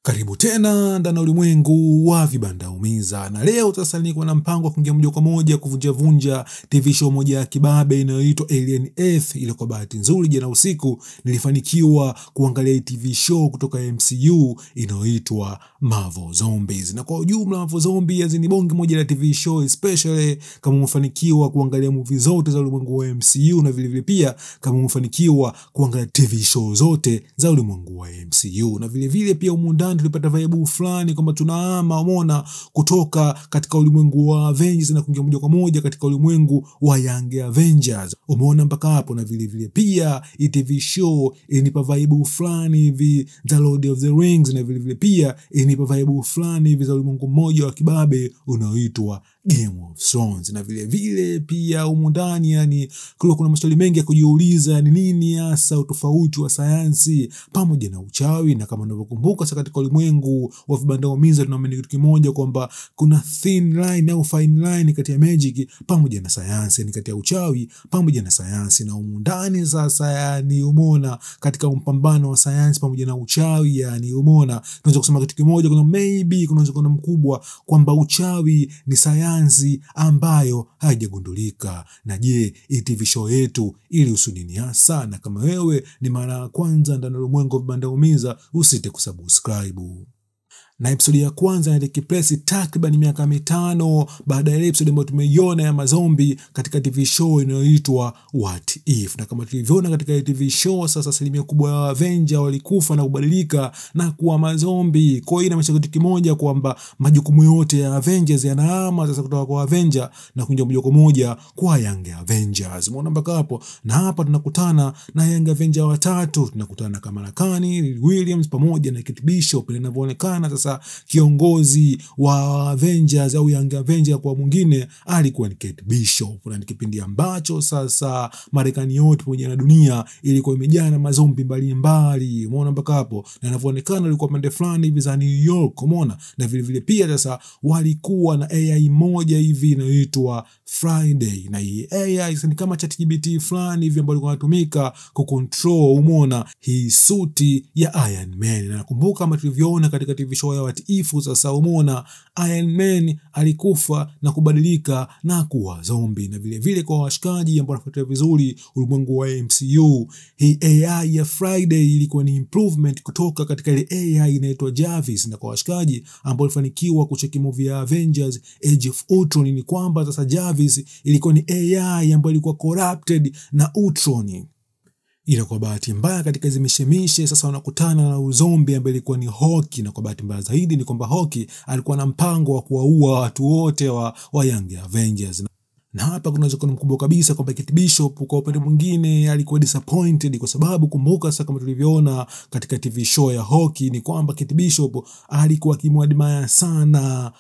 Karibu tena ndani ya ulimwengu wa vibanda umiza, na leo sasa niko na mpango wa kuingia moja kwa moja kuvunja TV show moja ya kibabe inayoitwa Alien Earth. Ile kwa bahati nzuri jana usiku nilifanikiwa kuangalia TV show kutoka MCU inayoitwa Marvel Zombies. Na kwa ujumla Marvel Zombies ni bonge moja la TV show, especially kama umefanikiwa kuangalia movie zote za ulimwengu wa MCU, na vile vile pia kama umefanikiwa kuangalia TV show zote za ulimwengu wa MCU, na vile vile pia tulipata vibe fulani kwamba tunaama umeona kutoka katika ulimwengu wa Avengers na kuingia moja kwa moja katika ulimwengu wa Young Avengers. Umeona mpaka hapo, na vile vile pia TV show inipa vibe fulani hivi za Lord of the Rings, na vile vile pia inipa vibe fulani hivi za ulimwengu mmoja wa kibabe unaoitwa Game of Thrones. Na vile vile pia humu ndani yani kuna maswali mengi ya kujiuliza, ni nini hasa utofauti wa sayansi pamoja na uchawi. Na kama unavyokumbuka sasa katika ulimwengu wa vibanda umiza tunaamini kitu kimoja kwamba kuna thin line au fine line kati ya magic pamoja na sayansi, ni kati ya uchawi pamoja na sayansi. Na humu ndani sasa yani umeona katika mpambano wa sayansi pamoja na uchawi yani umeona tunaweza kusema kitu kimoja, kuna maybe kuna uwezekano mkubwa kwamba uchawi ni sayansi ambayo haijagundulika. Na je, TV show yetu ili usudini hasa? Na kama wewe ni mara ya kwanza ndani ya ulimwengu wa vibanda umiza, usite kusubscribe. Na episode ya kwanza inatekiplesi takriban miaka 5 baada ya episode ambayo tumeiona ya mazombi katika TV show inayoitwa What If. Na kama tulivyoona katika TV show, sasa asilimia kubwa ya Avengers walikufa na kubadilika na kuwa mazombi. Kwa hiyo inamaanisha kitu kimoja kwamba majukumu yote ya Avengers yanahama sasa kutoka kwa Avengers na kuingia moja kwa moja kwa Young Avengers. Umeona mpaka hapo? Na hapa tunakutana na Young Avengers watatu. Tunakutana na Kamala Khan, Williams pamoja na Kate Bishop. Inavyoonekana sasa kiongozi wa Avengers au Young Avengers kwa mwingine alikuwa ni Kate Bishop, na kipindi ambacho sasa Marekani yote pamoja na dunia ilikuwa imejaa na mazombi mbalimbali. Umeona mpaka hapo? Na inavyoonekana ilikuwa pande fulani hivi za New York, umeona. Na vile vile pia sasa walikuwa na AI moja hivi inayoitwa Friday, na hii AI ni kama ChatGPT fulani hivi ambayo ilikuwa inatumika kucontrol umeona hii suti ya Iron Man. Na nakumbuka kama tulivyoona katika TV show ya What If, sasa umeona Iron Man alikufa na kubadilika na kuwa zombie. Na vile vile kwa washikaji ambao wanafuatilia vizuri ulimwengu wa MCU, hii AI ya Friday ilikuwa ni improvement kutoka katika ile AI inaitwa Jarvis. Na kwa washikaji ambao walifanikiwa kucheki movie ya Avengers Age of Ultron, ni kwamba sasa Jarvis ilikuwa ni AI ambayo ilikuwa corrupted na Ultron. Ila kwa bahati mbaya katika hizo mishemishe sasa wanakutana na uzombi ambaye ilikuwa ni Hawkeye. Na kwa bahati mbaya zaidi ni kwamba Hawkeye alikuwa na mpango wa kuwaua watu wote wa Young Avengers. Na hapa kuna uwezekano mkubwa kabisa kwamba Kate Bishop kwa upande mwingine alikuwa disappointed, kwa sababu kumbuka sasa kama tulivyoona katika TV show ya Hawkeye ni kwamba Kate Bishop alikuwa akimwadmire sana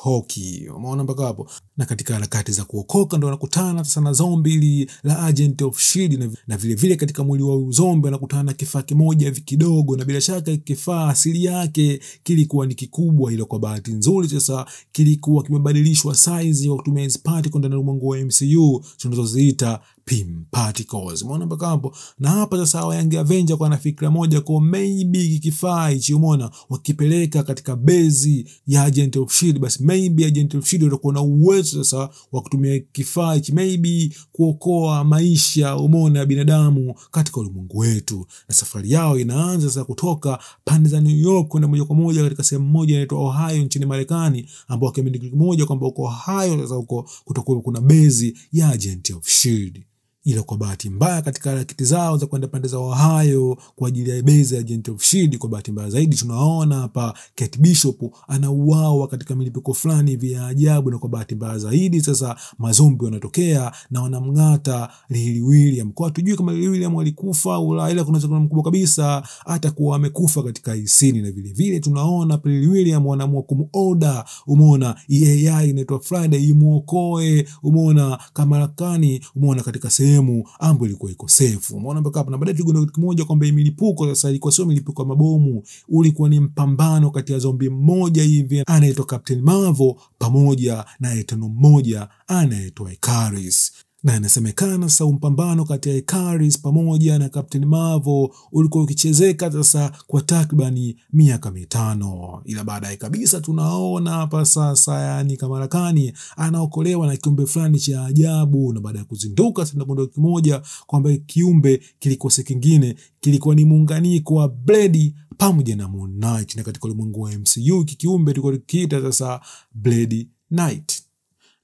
Hawkeye. Umeona mpaka hapo? Na katika harakati za kuokoka ndo wanakutana sasa na zombi la Agent of Shield, na vile vile katika mwili wa zombi wanakutana na kifaa kimoja hivi kidogo, na bila shaka kifaa asili yake kilikuwa ni kikubwa, ila kwa bahati nzuri sasa kilikuwa kimebadilishwa size kwa kutumia hizo particles ndani ya ulimwengu wa MCU tunazoziita Pym particles. Umeona mpaka hapo? Na hapa sasa wa Young Avengers kwa na fikra moja kwa maybe kifaa hichi umeona wakipeleka katika base ya Agent of Shield, basi maybe Agent of Shield utakuwa na uwezo sasa wa kutumia kifaa hichi maybe kuokoa maisha umeona ya binadamu katika ulimwengu wetu. Na safari yao inaanza sasa kutoka pande za New York kwenda moja kwa moja katika sehemu moja inaitwa Ohio nchini Marekani, ambao kimeandika kimoja kwamba uko Ohio sasa huko kutakuwa kuna base ya Agent of Shield. Ila kwa bahati mbaya katika harakati zao za kwenda pande za Ohio kwa ajili ya base ya Agent of Shield, kwa bahati mbaya zaidi tunaona hapa Kate Bishop anauawa katika milipuko fulani vya ajabu. Na kwa bahati mbaya zaidi sasa mazombi wanatokea na wanamngata Lily William. Kwa tujue kama Lily William alikufa au la, ila kuna uwezekano mkubwa kabisa hata kuwa amekufa katika hii scene. Na vile vile tunaona Lily William wanaamua kumuorder umeona AI inaitwa Friday imuokoe umeona Kamala Khan umeona katika sehemu ambayo ilikuwa iko safe. Umeona mpaka hapa? Na baadaye tuliona kitu kimoja kwamba milipuko sasa ilikuwa sio milipuko ya mabomu, ulikuwa ni mpambano kati ya zombie mmoja hivi anaitwa Captain Marvel pamoja na Eternal mmoja anaitwa Icarus. Na inasemekana sasa mpambano kati ya Ikaris pamoja na Captain Marvel ulikuwa ukichezeka sasa kwa takribani miaka 5. Ila baadaye kabisa tunaona hapa sasa yani Kamala Khan anaokolewa na kiumbe fulani cha ajabu, na baada ya kuzinduka sasa ndio kimoja kwamba kiumbe kilikuwa kingine kilikuwa ni muunganiko wa Blade pamoja na Moon Knight, na katika ulimwengu wa MCU kiumbe tulikuwa tukiita sasa Blade Knight.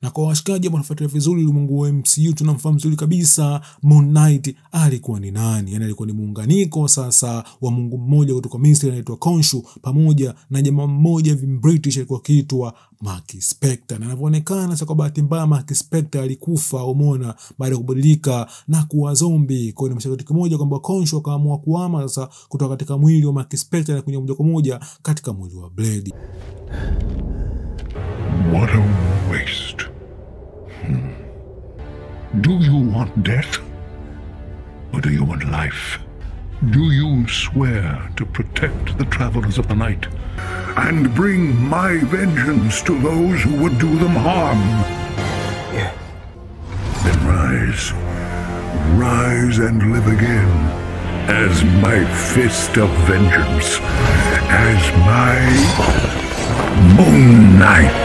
Na kwa washikaji ambao wanafuatilia vizuri ulimwengu wa MCU tunamfahamu vizuri kabisa Moon Knight alikuwa ni nani. Yani alikuwa ni muunganiko sasa wa mungu mmoja kutoka Misri anaitwa Khonshu pamoja na jamaa mmoja British alikuwa kiitwa Mark Spector. Na inavyoonekana sasa kwa bahati mbaya Mark Spector alikufa, umeona, baada ya kubadilika na kuwa zombie. Kwa hiyo ni kitu kimoja kwamba Khonshu akaamua kuhama sasa kutoka katika mwili wa Mark Spector na kuja moja kwa moja katika mwili wa Blade. What a waste. Do you want death? Or do you want life? Do you swear to protect the travelers of the night and bring my vengeance to those who would do them harm? Yeah. Then rise. Rise and live again as my fist of vengeance, as my Moon Knight.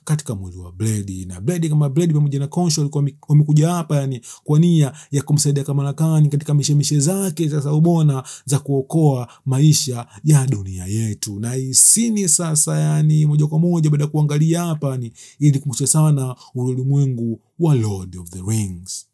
Katika mwili wa Blade, na Blade kama Blade pamoja na Khonshu walikuwa wamekuja hapa yani kwa nia ya kumsaidia Kamala Khan katika mishemishe zake sasa ubona za kuokoa maisha ya dunia yetu. Na isini sasa yani moja kwa moja baada ya kuangalia hapa ni ili kumsha sana ulimwengu wa Lord of the Rings.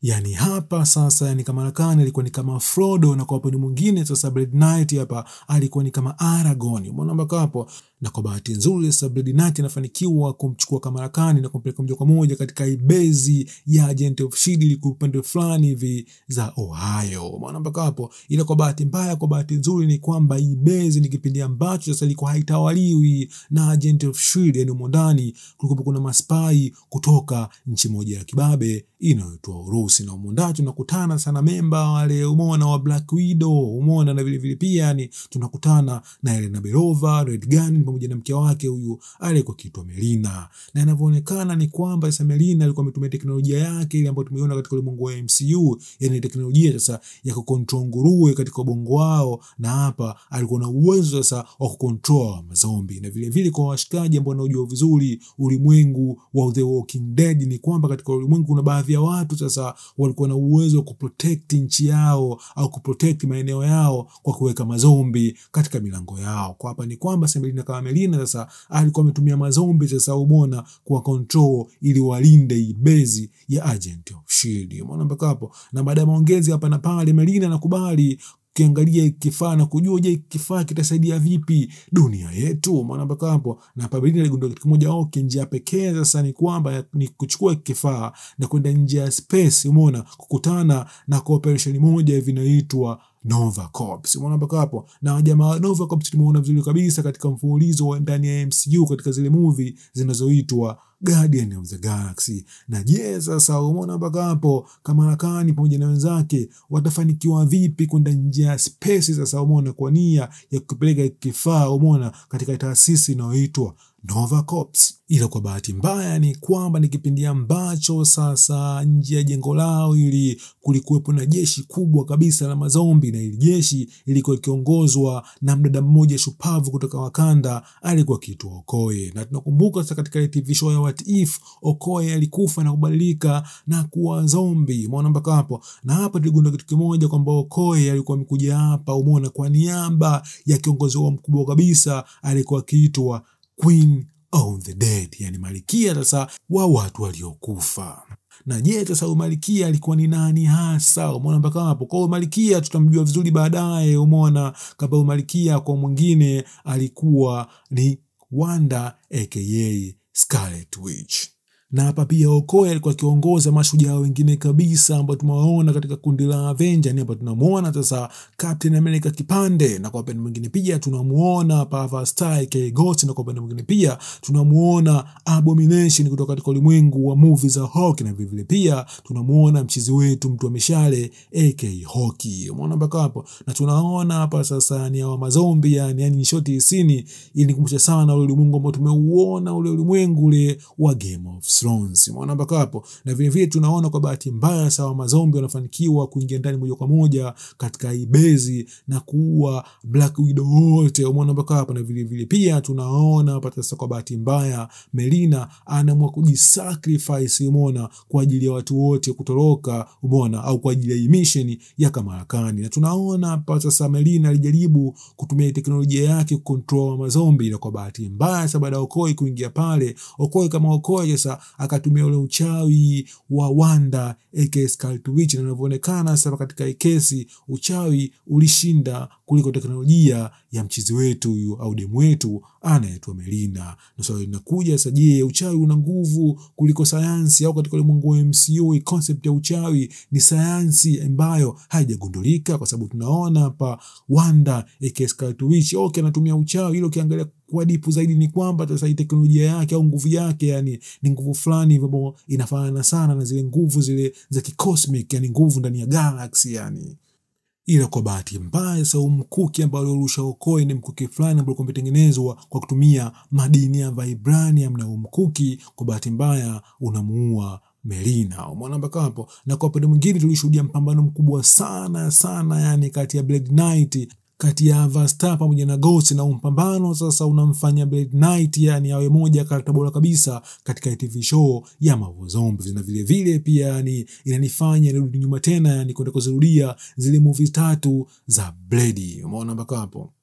Yani hapa sasa yani Kamala Khan alikuwa ni kama Frodo, na kwa upande mwingine sasa Blade Knight hapa alikuwa ni kama Aragorn. Umeona mpaka hapo? Na kwa bahati nzuri sasa Blade Knight anafanikiwa kumchukua Kamala Khan na kumpeleka moja kwa moja katika ibezi ya Agent of Shield ili kupande fulani hivi za Ohio. Umeona mpaka hapo? Ila kwa bahati mbaya, kwa bahati nzuri ni kwamba ibezi ni kipindi ambacho sasa ilikuwa haitawaliwi na Agent of Shield, yani ndani kulikuwa kuna maspai kutoka nchi moja ya kibabe inayoitwa Urusi, na ndani tunakutana sana memba wale umeona wa Black Widow, umeona, na vile vile pia yani tunakutana na Elena Belova, Red Gun pamoja na mke wake huyu alikuwa kiitwa Melina. Na inavyoonekana ni kwamba sasa Melina alikuwa ametumia teknolojia yake ile ambayo tumeiona katika ulimwengu wa MCU, yani teknolojia sasa ya kucontrol nguruwe katika ubongo wao, na hapa alikuwa na uwezo sasa wa kucontrol mazombi. Na vile vile kwa washikaji ambao wanaojua vizuri ulimwengu wa The Walking Dead ni kwamba katika ulimwengu kuna baadhi ya watu sasa walikuwa na uwezo wa kuprotect nchi yao au kuprotect maeneo yao kwa kuweka mazombi katika milango yao. Kwa hapa ni kwamba Melina kama Melina sasa alikuwa ametumia mazombi sasa ubona kwa control ili walinde ibezi ya Agent of Shield. Umeona mpaka hapo? Na baada ya maongezi hapa na pale Melina anakubali kiangalia kifaa na kujua je kifaa kitasaidia vipi dunia yetu. Umeona mpaka hapo? Na hapa Melina aligundua kitu kimoja, njia pekee sasa ni kwamba ni kuchukua kifaa na kwenda nje ya space, umeona, kukutana na cooperation moja hivi inaitwa Nova Corps. Umeona mpaka hapo? Na jamaa Nova Corps tumeona vizuri kabisa katika mfululizo wa ndani ya MCU katika zile movie zinazoitwa Guardian of the Galaxy. Na je sasa umeona mpaka hapo Kamala Khan pamoja na wenzake watafanikiwa vipi kwenda nje ya space sasa, umeona, kwa nia ya kupeleka kifaa, umeona, katika taasisi inayoitwa Nova Corps. Ila kwa bahati mbaya ni kwamba ni kipindi ambacho sasa nje ya jengo lao ili kulikuwepo na jeshi kubwa kabisa la mazombi, na ili jeshi ilikuwa ikiongozwa na mdada mmoja shupavu kutoka Wakanda alikuwa kiitwa Okoye. Na tunakumbuka sasa katika TV show ya What If Okoye alikufa na kubadilika na kuwa zombie. Umeona mpaka hapo? Na hapa tuligundua kitu kimoja kwamba Okoye alikuwa amekuja hapa, umeona, kwa niaba ya kiongozi wao mkubwa kabisa alikuwa kiitwa Queen of the Dead, yani Malkia sasa wa watu waliokufa. Na je sasa Malkia alikuwa ni nani hasa? Umeona mpaka hapo? Kwa Malkia tutamjua vizuri baadaye, umeona, kama Malkia kwa mwingine alikuwa ni Wanda aka Scarlet Witch. Na hapa pia Okoye alikuwa akiongoza mashujaa wengine kabisa ambao tumewaona katika kundi la Avenger. Hapa tunamuona sasa Captain America kipande, na kwa upande mwingine pia tunamuona hapa Avastai Ghost, na kwa upande mwingine pia tunamuona Abomination kutoka katika ulimwengu wa movie za Hulk, na vile pia tunamuona mchizi wetu mtu wa mishale AK Hoki. Umeona mpaka hapo? Na tunaona hapa sasa ni hawa mazombi, yani shoti scene inikumbusha sana ule ulimwengu ambao tumeuona, ule ulimwengu ule wa Game of Thrones. Umeona mpaka hapo? Na vile vile tunaona kwa bahati mbaya sawa mazombi wanafanikiwa kuingia ndani moja kwa moja katika ibezi na kuua Black Widow wote. Umeona mpaka hapo? Na vile vile pia tunaona hapa sasa kwa bahati mbaya Melina anaamua kujisacrifice, umeona, kwa ajili ya watu wote kutoroka, umeona, au kwa ajili ya mission ya Kamala Khan. Na tunaona hapa sasa Melina alijaribu kutumia teknolojia yake control mazombi, na kwa bahati mbaya sasa baada ya Okoye kuingia pale, Okoye kama Okoye sasa akatumia ule uchawi wa Wanda aka Scarlet Witch, na inavyoonekana sasa katika kesi uchawi ulishinda kuliko teknolojia ya mchizi wetu huyu au demu wetu anaitwa Melina. Na swali linakuja sasa, je, uchawi una nguvu kuliko sayansi? Au katika ulimwengu wa MCU concept ya uchawi ni sayansi ambayo haijagundulika? Kwa sababu tunaona hapa Wanda aka Scarlet Witch anatumia uchawi, hilo kiangalia kwa dipu zaidi ni kwamba sasa teknolojia yake au nguvu yake yani ni nguvu fulani hivyo inafanana sana na zile nguvu zile za kicosmic, yani nguvu ndani ya galaxy yani. Ila kwa bahati mbaya sasa mkuki ambao alirusha Okoye ni mkuki fulani ambao umetengenezwa kwa kutumia madini ya vibranium, na mkuki kwa bahati mbaya unamuua Melina. Umeona mpaka hapo? Na kwa upande mwingine tulishuhudia mpambano mkubwa sana yani kati ya Blade Knight, kati ya Avastai pamoja na Ghost, na mpambano sasa unamfanya Blade Knight yani awe moja karakta bora kabisa katika TV show ya Marvel Zombies. Na vile vile pia yani inanifanya nirudi nyuma tena yani kwenda kuzirudia zile movies 3 za Blade. Umeona mpaka hapo?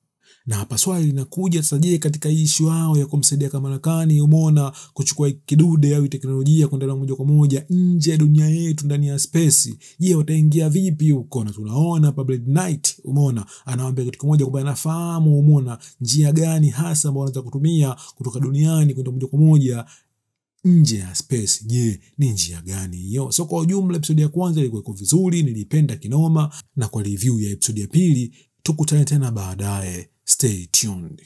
Na hapa swali linakuja sasa, je, katika issue yao ya kumsaidia Kamala Khan, umeona, kuchukua kidude au teknolojia kwenda moja kwa moja nje ya dunia yetu ndani ya space, je, wataingia vipi huko? Na tunaona hapa Blade Knight, umeona, anawaambia kitu kimoja kwamba anafahamu, umeona, njia gani hasa ambayo wanataka kutumia kutoka duniani kwenda moja kwa moja nje ya space. Je, ni njia gani hiyo? So kwa ujumla episode ya kwanza ilikuwa iko vizuri, nilipenda kinoma, na kwa review ya episode ya pili tukutane tena baadaye. Stay tuned.